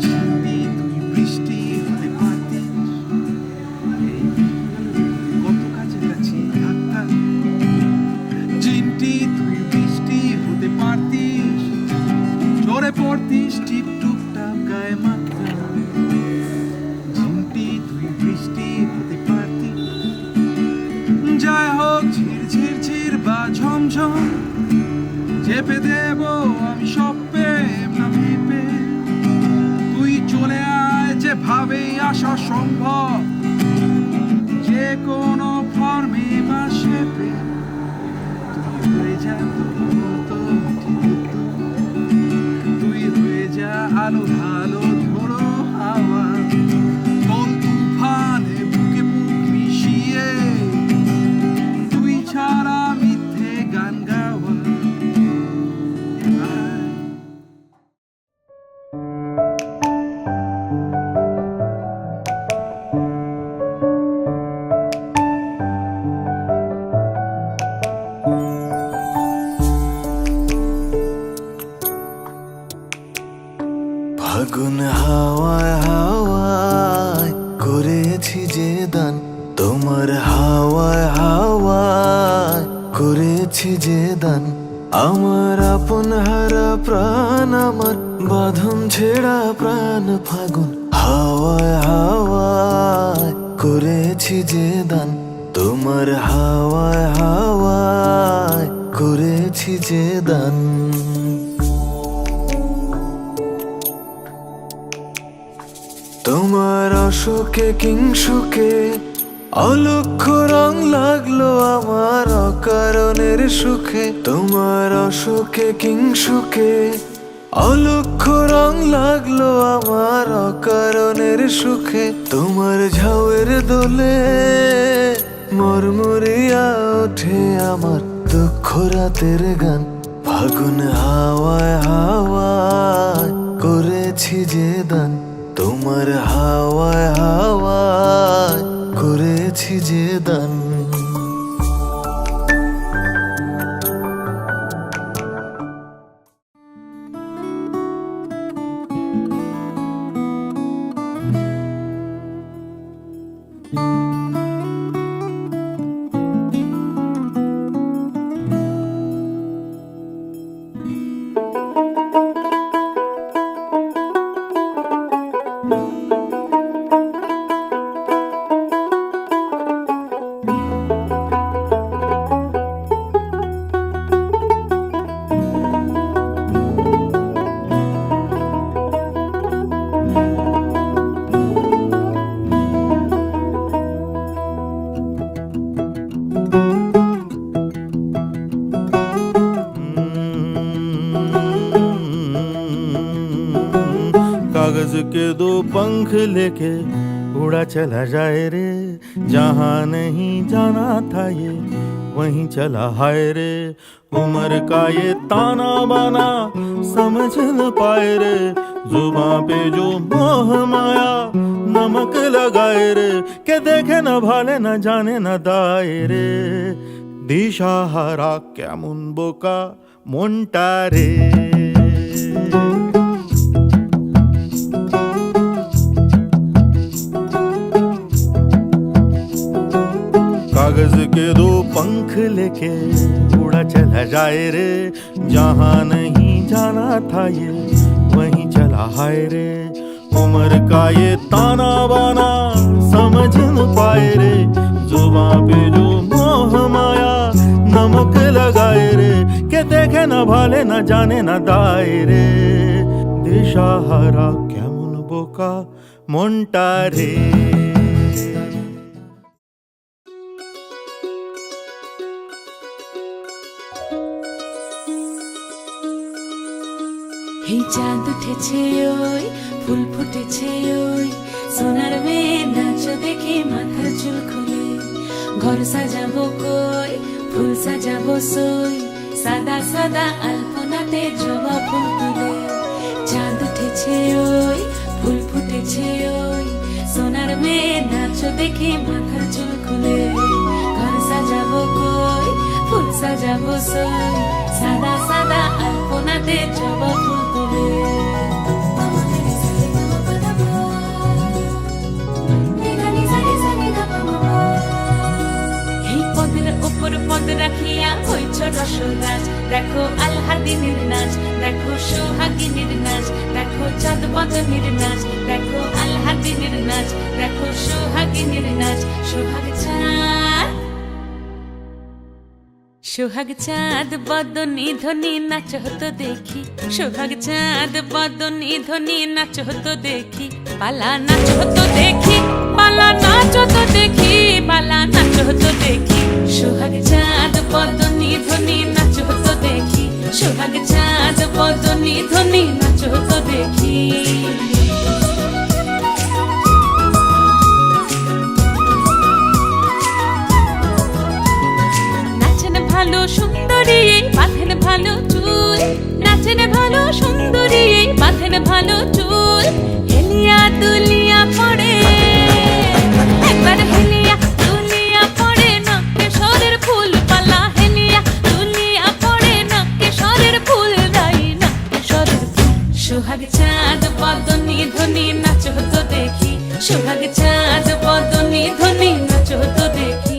ঝিমটি তুই বৃষ্টি হতে পারতিস, কত কাছাকাছি থাকতাম। ঝিমটি তুই বৃষ্টি হতে পারতিস, ঝরে পড়তিস টিপ টুপটাপ গায়ে মাখতাম। ঝিমটি তুই বৃষ্টি হতে পারতিস, যাই হোক ঝিরঝির ঝির বা ঝমঝম, চেপে দেব আমি সব প্রেম না ভেবে। তুই চলে আয় যেভাবেই আসা সম্ভব, যে কোনো ফর্মে বা শেপে। তুই হয়ে যা তো তুই হয়ে যা আলো ভালো ধরো হাওয়া, কোন তুফানে বুকে বুক মিশিয়ে তুই ছাড়া মিথ্যে গান গাওয়া। ফাগুন হাওয়ায় হাওয়ায় করেছি যে দান, তোমার হাওয়ায় হাওয়ায় করেছি যে দান। আমার আপন হারা প্রাণ, আমার বাঁধন ছেঁড়া প্রাণ, ফাগুন হাওয়ায় হাওয়ায় করেছি যে দান, তোমার হাওয়ায় হাওয়ায় করেছি যে দান। তোমার অশোকে কিংসুকে অলক্ষ্য রং লাগলো আমার অকারণের সুখে। তোমার অশোকে কিংসুকে অলক্ষ্য রং লাগলো আমার অকারণের সুখে। তোমার ঝাউয়ের দোলে মরমরিয়া ওঠে আমার দুঃখ রাতের গান। ফাগুন হাওয়ায় হাওয়ায় করেছি যে দান, তোমার হাওয়ায় হাওয়ায় করেছি যে দান। कागज के दो पंख लेके उड़ा चला जाए रे, जहाँ नहीं जाना था ये वहीं चला हाय रे। उम्र का ये ताना बाना समझ न पाए रे, जुबां पे जो मोह माया नमक लगाए रे। के देखे न भाले न जाने न दाए रे, দিশাহারা কেমন বোকা মনটা রে। कागज के दो पंख लेके उड़ा चला जाए रे, जहाँ नहीं जाना था ये वहीं चला हाय रे। उम्र का ये ताना बाना समझ न पाए रे, जुबां पे जो मोह माया नमक लगाए रे। के देखे न भाले न जाने न दाए रे, দিশাহারা কেমন বোকা মনটা রে। এই চাঁদ উঠেছে ওই ফুল ফুটেছে ওই, সোনার মেয়ে নাচ দেখে মাথার চুল খুলে। ঘর সাজাবো কই ফুল সাজাবো সই, সাদা সাদা আলপনাতে জবা ফুল তুলে। চাঁদ উঠেছে ওই ফুল ফুটেছে ওই, সোনার মেয়ে নাচ দেখে মাথার চুল খুলে। ঘর সাজাবো কই ফুল সাজাবো সই, সাদা সাদা আলপনাতে জবা যশোদাজ, দেখো আলহাদিনীর নাচ, দেখো সোহাগিনীর নাচ, দেখো চাঁদ বদনীর নাচ, দেখো আলহাদিনীর নাচ, দেখো সোহাগিনীর নাচ। সোহাগ চাঁদ, সোহাগ চাঁদ বদনী ধ্বনি নাচ হতো দেখি, সোহাগ চাঁদ বদনী ধ্বনি নাচ হতো দেখি, পালা নাচ হতো দেখি, পালা নাচ হতো দেখি, পালা নাচ হতো দেখি। সোহাগ চাঁদ বদনী ধ্বনি নাচ হতো দেখি, সোহাগ চাঁদ বদনী ধ্বনি নাচ হতো দেখি। ভালো সুন্দরী বাঁধেন ভালো চুল, নাচেন ভালো সুন্দরী বাঁধেন ভালো চুল, হেলিয়া দুলিয়া পড়ে একবার, হেলিয়া দুলিয়া পড়ে নকেশ্বরের ফুল পালা, হেলিয়া দুলিয়া পড়ে নকেশ্বরের ফুল দাই নকেশ্বরের ফুল। সোহাগ চাঁদ বদনী ধ্বনি নাচ হতো দেখি, সোহাগ চাঁদ বদনী ধ্বনি নাচ হতো দেখি।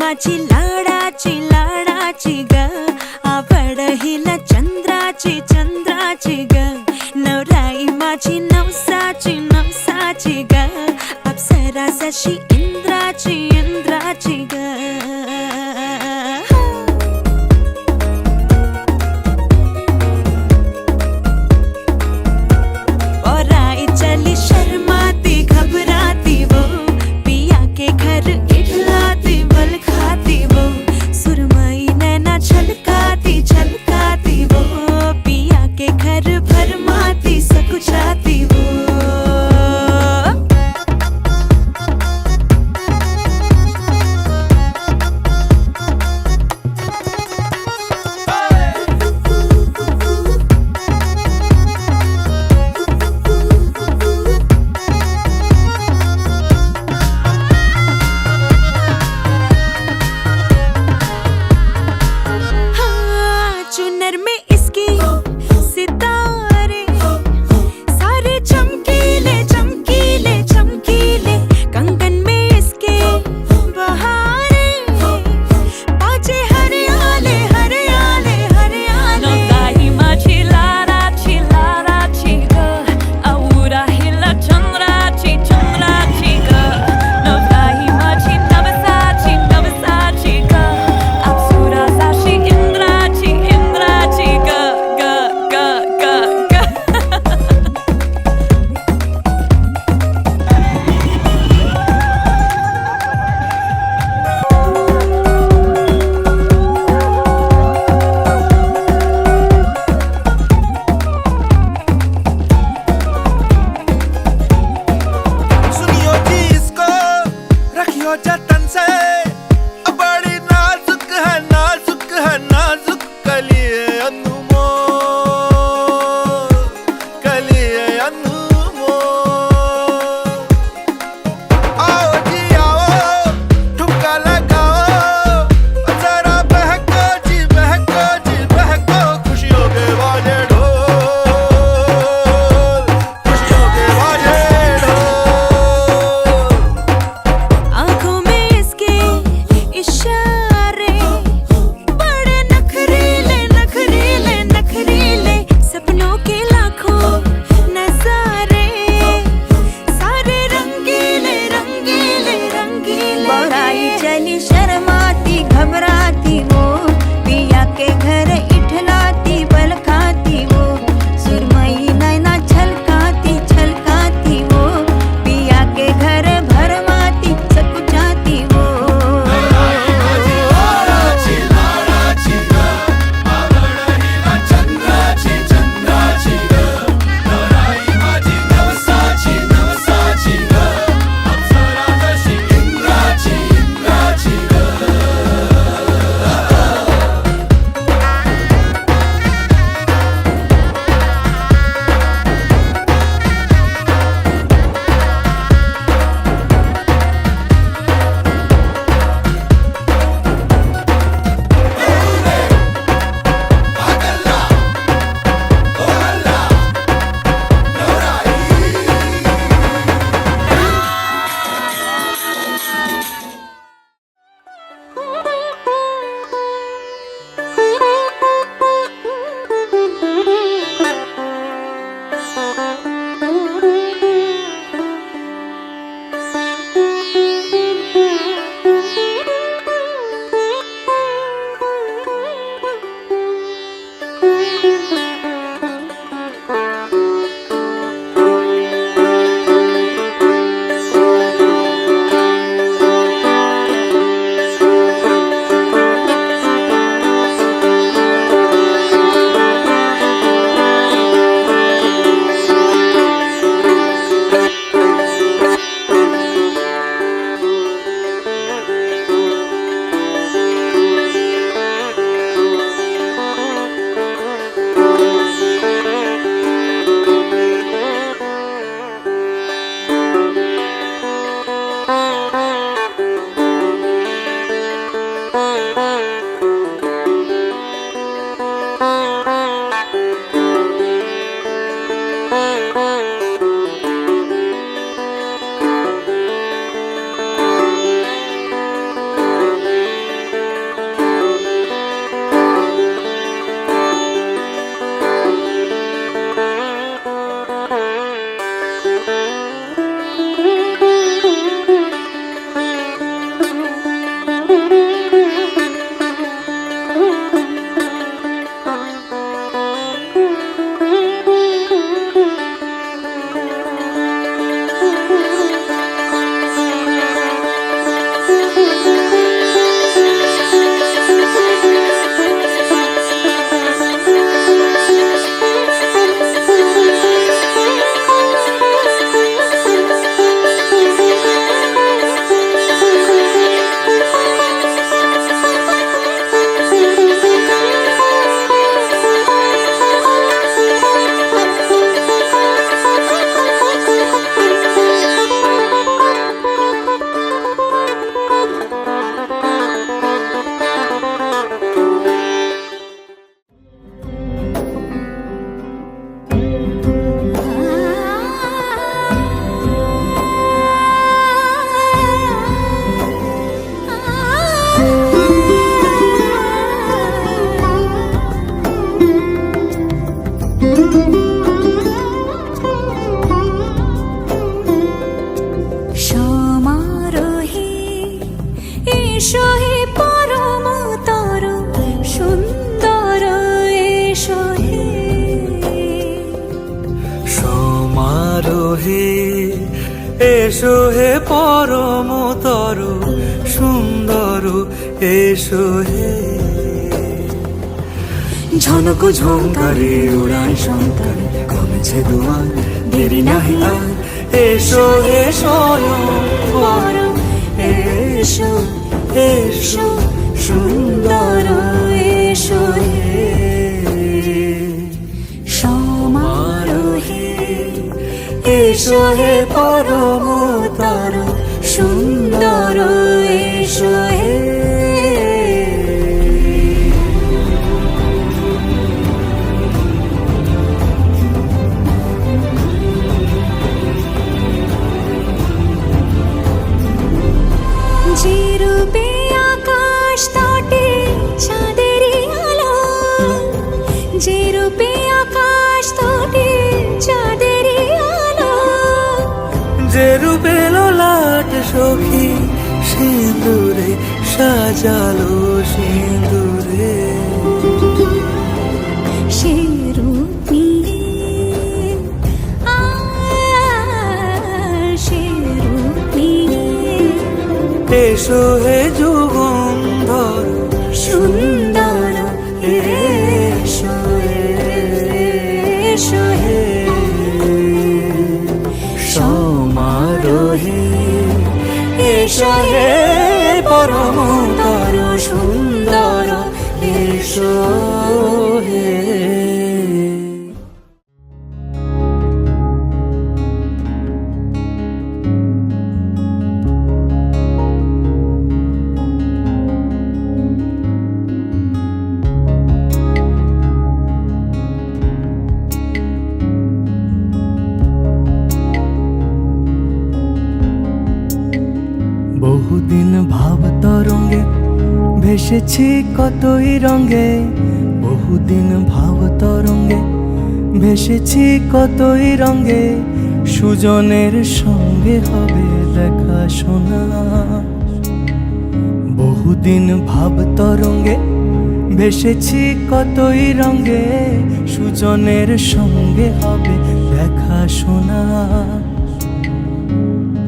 माझी लाडाची लाडाची ग, आवड हिला चंद्राची चंद्राची ग, नवराई माझी नवसाची नवसाची ग, अप्सरा जशी इंद्राची इंद्राची ग। औराई चली शर्माती घबराती वो, पिया के घर इठलाती बल खाती वो, सुरमई नैना छलकाती छलकाती वो, पिया के घर भरमाती सकुचाती वो। चुनर में इसकी सितारे सारे चमकीले चमकीले चमकीले, कंगन में इसके बहारे बाजे हरियाले हरियाले हरियाले। नवराई माझी लाडाची लाडाची ग, औरा हिला चंद्राची चंद्राची ग, नवराई माझी नवसाची नवसाची ग, अप्सरा जशी इंद्राची इंद्राची ग ग ग ग ग। सुनियो जी इसको, रखियो जतन से, बड़ी नाजुक है नाजुक है नाजुक कलिए अनमोल, कलिए अनमोल। आओ जी आओ, ठुमका लगाओ, जरा बहको जी बहको जी बहको, खुशियों के बाजे ढोल, खुशियों के बाजे ढोल। आँखों में इसके इशारे बड़े नखरीले नखरीले नखरीले, सपनों के लाखों नजारे सारे रंगीले रंगीले रंगीले। बौराई चली शर्माती घबराती वो, पिया के घर इठलाती बल खाती वो, सुरमई नैना छलकाती छलकाती वो, पिया के घर भरमाती सकुचाती वो। সমারোহে এসো হে পরমতর সুন্দর এসো হে সমারোহে এসো হে পরমতর সুন্দর এসো হে ঝনক ঝঙ্কারে উড়ান শঙ্কর কমেছে দুয়ার দেরি নাহি আর এসো হে স্বয়ং পরম এসো এসো সুন্দর এসো হে সমারোহে এসো হে পরমতর সুন্দর এসো হে যে রূপে আকাশ তটে চাঁদেরই আলো যে রূপে আকাশ তটে চাঁদেরই আলো যে রূপে ললাট সখী সিঁদুরে সাজালো সিঁদুরে সে রূপ নিয়ে সে রূপ নিয়ে এসো হে যুগন্ধর সুন্দর এসো এসো হে সমারোহে এসো হে পরমতর সুন্দর এসো হে বহুদিন ভাব তরঙ্গে ভেসেছি কতই রঙে বহুদিন ভাব তরঙ্গে ভেসেছি কতই রঙে সুজনের সঙ্গে হবে দেখা শোনা বহুদিন ভাব তরঙ্গে ভেসেছি কতই রঙে সুজনের সঙ্গে হবে দেখা শোনা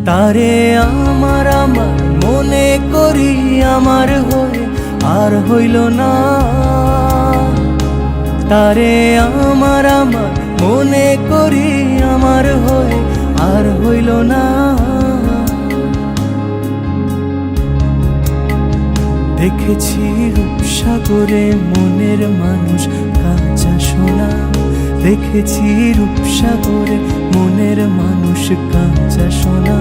তারে আমার আমার মনে করি আমার হয়ে আর হইল না তারে আমার আমার মনে করি আমার হয়ে আর হইল না দেখেছি রূপসাগরে মনের মানুষ কাঁচা সোনা দেখেছি রূপসাগরে মনের মানুষ কাঁচা সোনা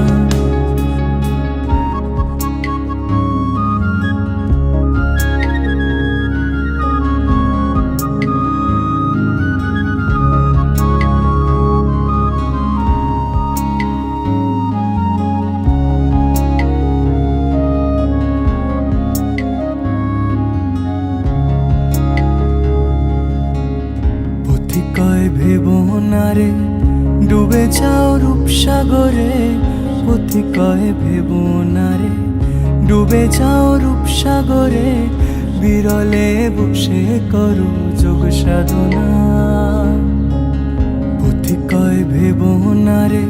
ভেবনারে ডুবে যাও রূপসাগরে পথিকয় ভেবনারে ডুবে যাও রূপসাগরে, বিরলে বসে করো যোগ সাধনা। পথিকয় ভেব না রে,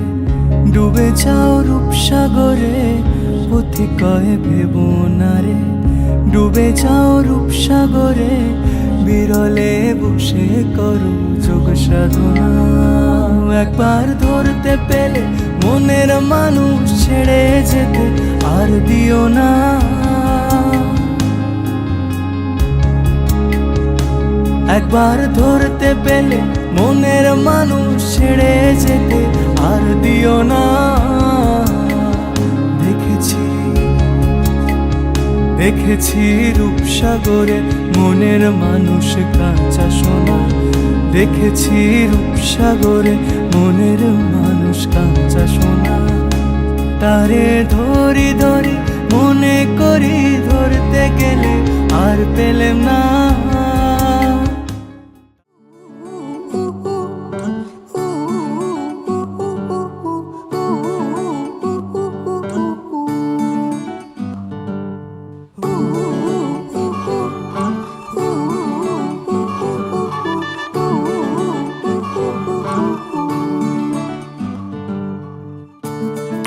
ডুবে যাও রূপসাগরে, পথিকয় ভেব না রে, ডুবে যাও রূপসাগরে, বিরলে বসে করো যোগ সাধনা। একবার ধরতে পেলে মনের মানুষ ছেড়ে যেতে আর দিও না। একবার ধরতে পেলে মনের মানুষ ছেড়ে যেতে আর দিও না। দেখেছি রূপসাগরে মনের মানুষ কাঁচা সোনা, দেখেছি রূপসাগরে মনের মানুষ কাঁচা সোনা। তারে ধরি ধরি মনে করি, ধরতে গেলে আর পেলেম না।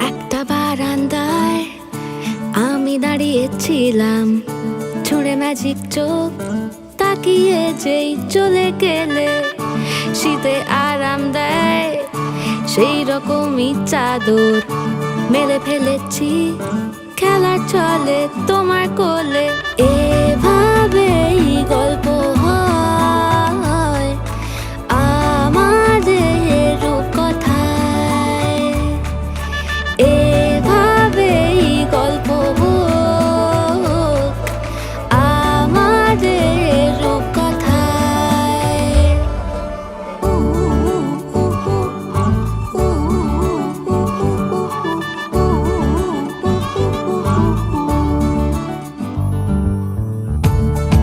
একটা বারান্দায় আমি দাঁড়িয়েছিলাম, ছুঁড়ে ম্যাজিক চোখ তাকিয়ে যেই চলে গেলে। শীতে আরাম দেয় সেই রকমই চাদর মেলে ফেলেছি, খেলা চলে তোমার কোলে। এভাবেই গল্প হয় আমাদের রূপকথায়, এভাবেই গল্প হোক আমাদের রূপকথায়।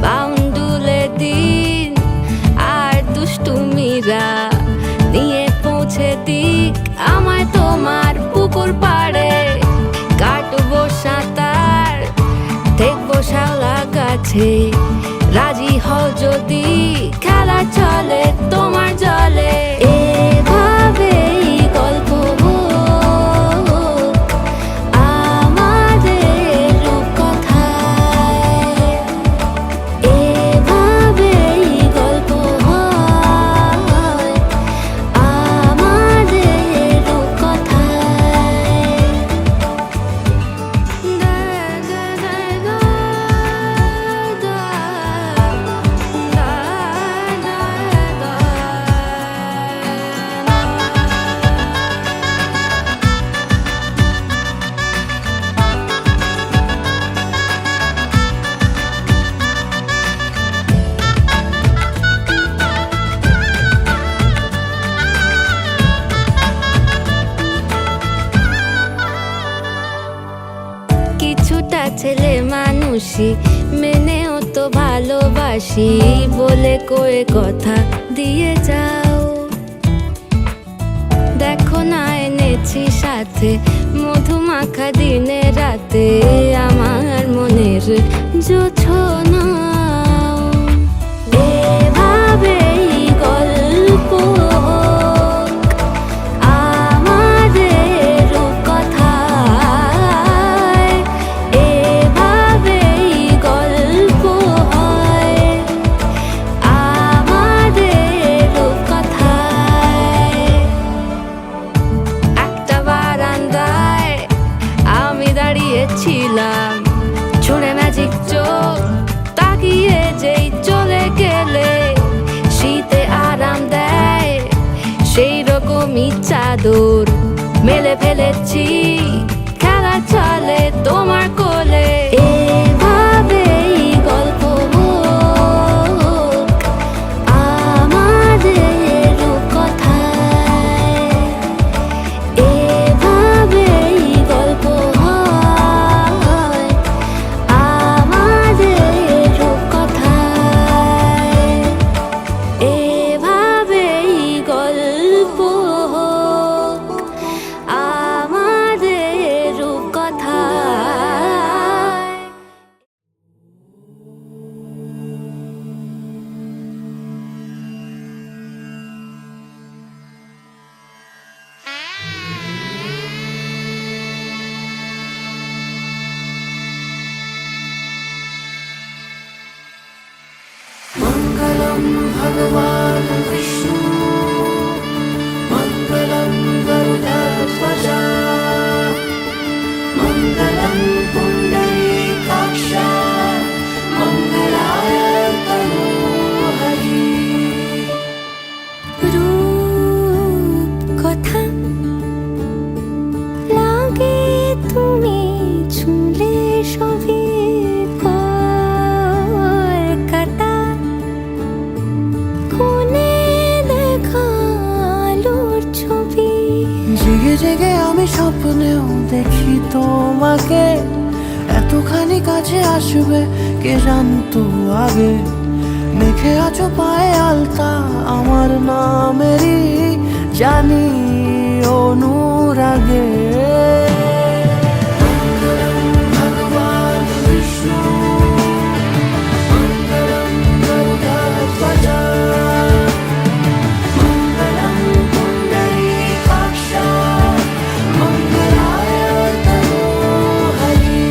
বাউন্ডুলে দিন আর দুষ্টুমিরা নিয়ে পৌঁছে দিক আমায় তোমার পুকুর পাড়ে। কাটবো সাঁতার, দেখবো শাওলা গাছে, রাজি হও যদি খেলা চলে তোমার জলে। এভাবেই গল্প হোক আমাদের রূপকথায়, এভাবেই গল্প হয় আমাদের রূপকথায়। কিছুটা ছেলে মানুষই মেনেও তো ভালোবাসি, বলে কয়ে কথা দিয়ে যাও। দেখো না এনেছি সাথে মধুমাখা দিনে রাতে আমার মনের জোছনা। এভাবেই গল্প হোক আমাদের রূপকথায়, এভাবেই গল্প হয় আমাদের রূপকথায়। একটা বারান্দায় আমি দাঁড়িয়েছিলাম, ছুঁড়ে ম্যাজিক চোখ তাকিয়ে যেই চলে গেলে। শীতে আরাম দেয় সেই রকমই চাদর মেলে ফেলেছি, খেলা চলে তোমার কোলে। এভাবেই গল্প হোক আমাদের রূপকথায়, এভাবেই গল্প হয় আমাদের রূপকথায়, এভাবেই গল্প হোক আমাদের ভগবান বিষ্ণু মঙ্গলম গরুড়ধ্বজা মঙ্গলম পুণ্ডরীকাক্ষ মঙ্গলায় তনূহরি। রূপ কথা লাগে তুমি ছুলে সবে কলকাতা কোনে দেখালোর ছবি। জেগে জেগে আমি স্বপ্নেও দেখি তোমাকে, এতখানি কাছে আসবে কে জানতো আগে। মেখে আছো পায়ে আলতা আমার নামেরই, জানি অনুরাগে। মঙ্গলম ভগবান বিষ্ণু মঙ্গলম গরুড়ধ্বজা মঙ্গলম পুণ্ডরীকাক্ষ মঙ্গলায় তনূহরি।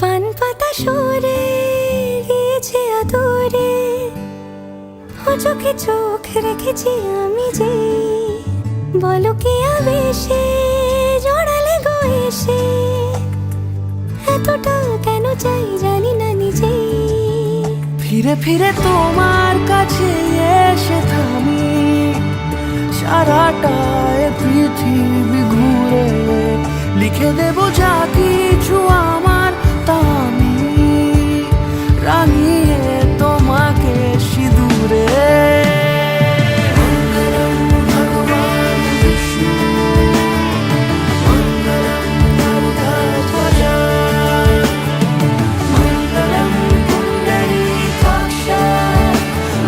পান পাতা সরে গিয়েছে আদরে, ও চোখে চোখ রেখেছি আমি যে। বলো কি আবেশে জড়ালে গো এসে, এতটা কেন চাই জানি না নিজে। ফিরে ফিরে তোমার কাছে এসে থামি, সারাটা এ পৃথিবী ঘুরে লিখে দেব যা কিছু আমার, তা আমি রাঙিয়ে তোমাকে সিঁদুরে। মঙ্গলম ভগবান বিষ্ণু মঙ্গলম গরুড়ধ্বজা মঙ্গলম পুণ্ডরীকাক্ষ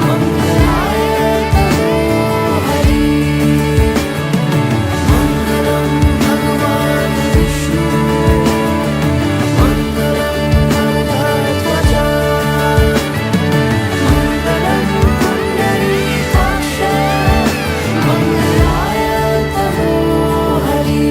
মঙ্গলায় তনূহরি। মঙ্গলম ভগবান বিষ্ণু মঙ্গলম গরুড়ধ্বজা মঙ্গলম পুণ্ডরীকাক্ষ মঙ্গলায় তনূহরি।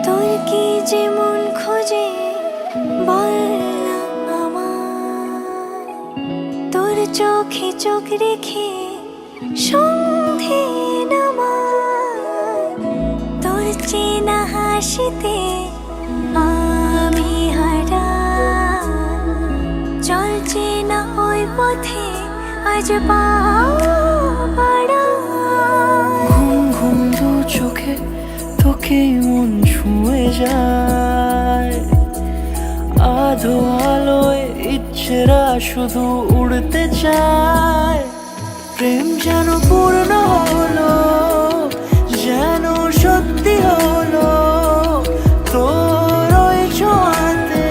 তোর কি যেমন খোঁজে বললাম আমার, তোর চোখে চোখ রেখে সন্ধে নামার। তোর চেনা হাসিতে আমি হারা, চলছে না ওই পথে আজ পা বাড়া। ঘুম ঘুম দু চোখে তোকে মন ছুঁয়ে যায়, আধো আলোয় ইচ্ছেরা শুধু উড়তে চায়। প্রেম যেন পূর্ণ হলো, যেন সত্যি হলো তোর ওই ছোঁয়াতে,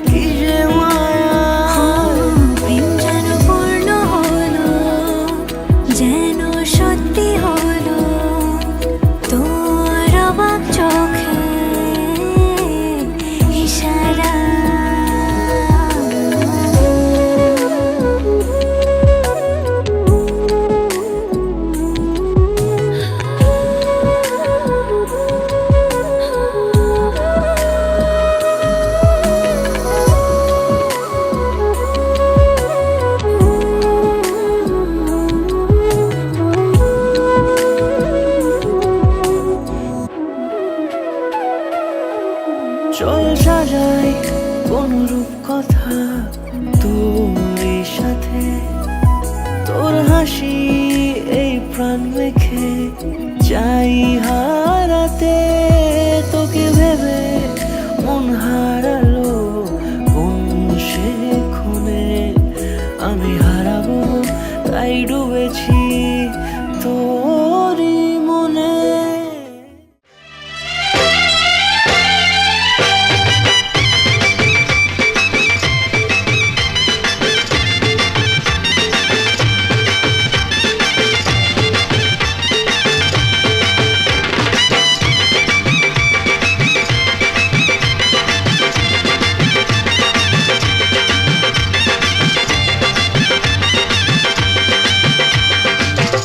কি যে মায়া। প্রেম যেন পূর্ণ হলো, যেন সত্যি হলো তোর অবাক চোখে ইশারা। চাই হারাতে তোকে ভেবে মন হারালো কোন সে খুনে আমি হারাবো তাই ডুবেছি তোরই মনে।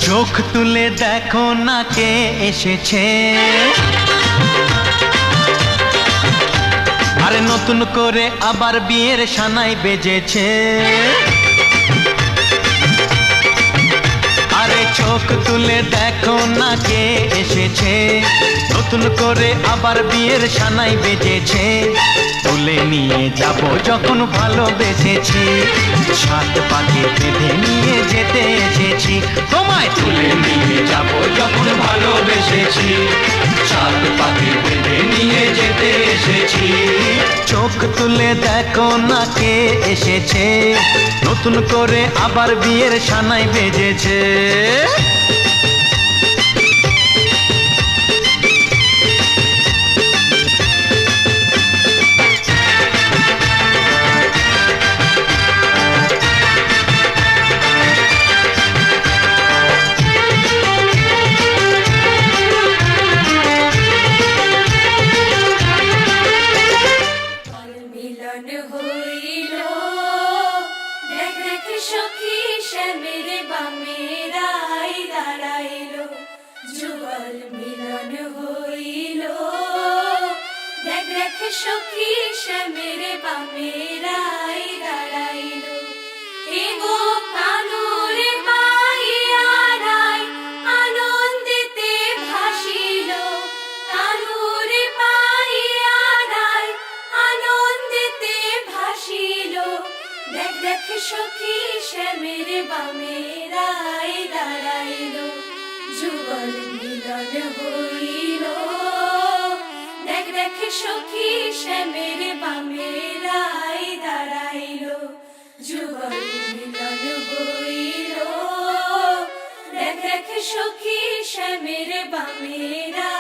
চোখ তুলে দেখো না কে এসেছে, আরে নতুন করে আবার বিয়ের সানাই বেজেছে। আরে চোখ তুলে দেখো না কে এসেছে, নতুন করে আবার বিয়ের সানাই বেজেছে। তুলে নিয়ে যাব যখন ভালোবেসেছি, সাত পাকে বেঁধে নিয়ে যেতে এসেছি। তোমায় তুলে নিয়ে যাব যখন ভালোবেসেছি, সাত পাকে বেঁধে নিয়ে যেতে এসেছি। চোখ তুলে দেখো না কে এসেছে, নতুন করে আবার বিয়ের সানাই বেজেছে। মিলন হইল দেখ দেখ সখী শ্যামের বামেরাই দাঁড়াইল। যুগল মিলন হইল দেখ দেখ সখী শ্যামের বামেরাই দাঁড়াইল। এগো কানুরে পাইয়ারাই আনন্দিতে ভাসিল, কানুরে পাইয়ারাই আনন্দিতে ভাসিল। দেখ দেখ সখী শ্যামের বামেরাই দাঁড়াইল। যুগল মিলন হইল দেখ দেখ সখী শ্যামের বামেরাই দাঁড়াইল। যুগল মিলন হইল দেখ দেখ সখী শ্যামের বামেরা